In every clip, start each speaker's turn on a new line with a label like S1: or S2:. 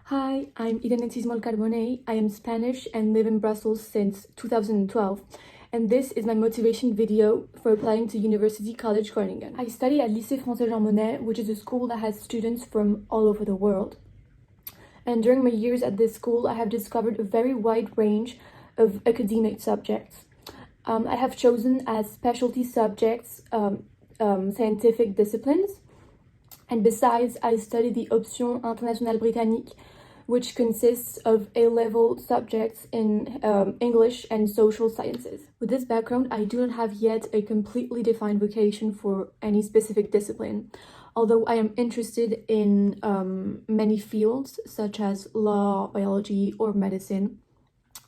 S1: Hi, I'm Irene Chismol Carbonell. I am Spanish and live in Brussels since 2012. And this is my motivation video for applying to University College Groningen. I study at Lycée Français Jean Monnet, which is a school that has students from all over the world. And during my years at this school, I have discovered a very wide range of academic subjects. I have chosen as specialty subjects scientific disciplines. And besides, I study the Option Internationale Britannique, which consists of A-level subjects in English and social sciences. With this background, I do not have yet a completely defined vocation for any specific discipline, although I am interested in many fields such as law, biology, or medicine.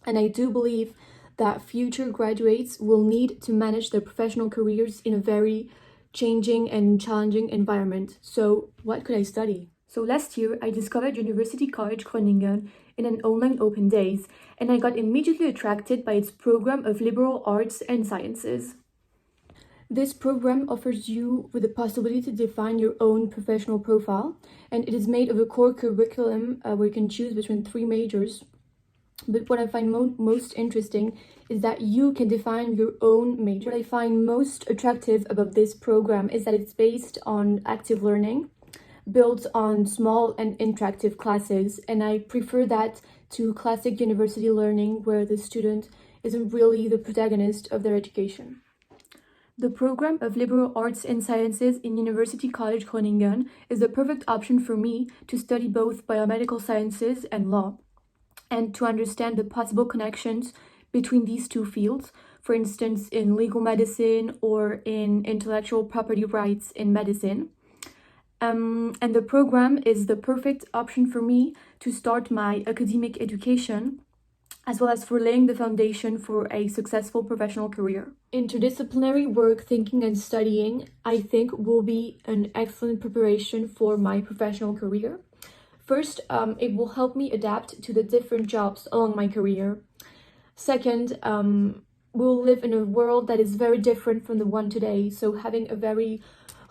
S1: And I do believe that future graduates will need to manage their professional careers in a very changing and challenging environment. So what could I study? So last year, I discovered University College Groningen in an online open days, and I got immediately attracted by its program of liberal arts and sciences. This program offers you with the possibility to define your own professional profile, and it is made of a core curriculum where you can choose between 3 majors. But what I find most interesting is that you can define your own major. What I find most attractive about this program is that it's based on active learning, built on small and interactive classes, and I prefer that to classic university learning where the student isn't really the protagonist of their education. The program of liberal arts and sciences in University College Groningen is the perfect option for me to study both biomedical sciences and law, and to understand the possible connections between these two fields, for instance, in legal medicine or in intellectual property rights in medicine. And the program is the perfect option for me to start my academic education, as well as for laying the foundation for a successful professional career. Interdisciplinary work, thinking, and studying, I think, will be an excellent preparation for my professional career. First, it will help me adapt to the different jobs along my career. Second, we'll live in a world that is very different from the one today, so having a very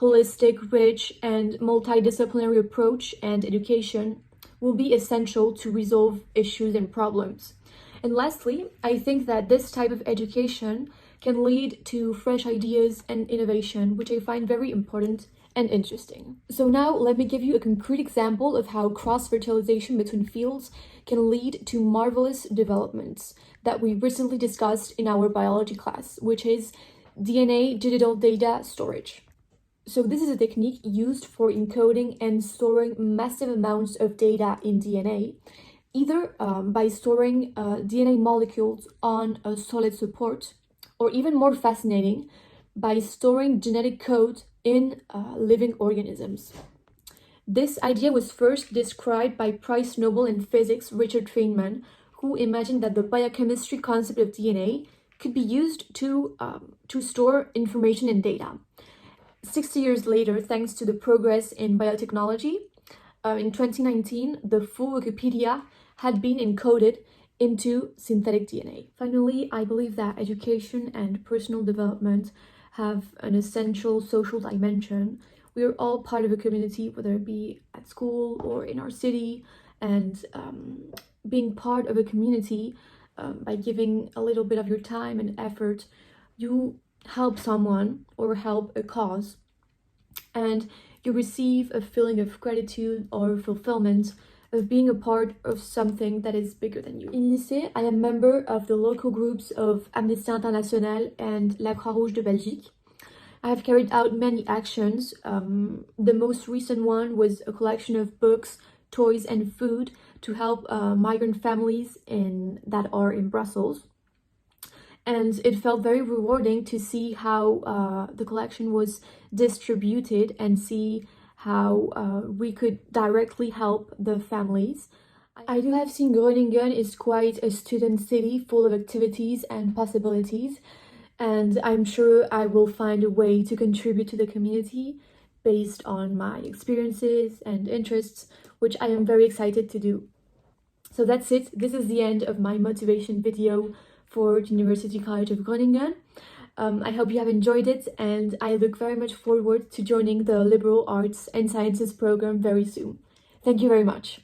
S1: holistic, rich, and multidisciplinary approach and education will be essential to resolve issues and problems. And lastly, I think that this type of education can lead to fresh ideas and innovation, which I find very important and interesting. So now let me give you a concrete example of how cross-fertilization between fields can lead to marvelous developments that we recently discussed in our biology class, which is DNA digital data storage. So this is a technique used for encoding and storing massive amounts of data in DNA, either by storing DNA molecules on a solid support, or even more fascinating, by storing genetic code in living organisms. This idea was first described by Prize Nobel in Physics Richard Feynman, who imagined that the biochemistry concept of DNA could be used to store information and data. 60 years later, thanks to the progress in biotechnology, in 2019, the full Wikipedia had been encoded into synthetic DNA. Finally, I believe that education and personal development have an essential social dimension. We are all part of a community, whether it be at school or in our city, and being part of a community by giving a little bit of your time and effort, you help someone or help a cause, and you receive a feeling of gratitude or fulfillment of being a part of something that is bigger than you. In lycée, I am a member of the local groups of Amnesty International and La Croix-Rouge de Belgique. I have carried out many actions. The most recent one was a collection of books, toys, and food to help migrant families that are in Brussels. And it felt very rewarding to see how the collection was distributed and see how we could directly help the families. I do have seen Groningen is quite a student city full of activities and possibilities, and I'm sure I will find a way to contribute to the community based on my experiences and interests, which I am very excited to do. So that's it. This is the end of my motivation video for University College of Groningen. I hope you have enjoyed it, and I look very much forward to joining the Liberal Arts and Sciences program very soon. Thank you very much.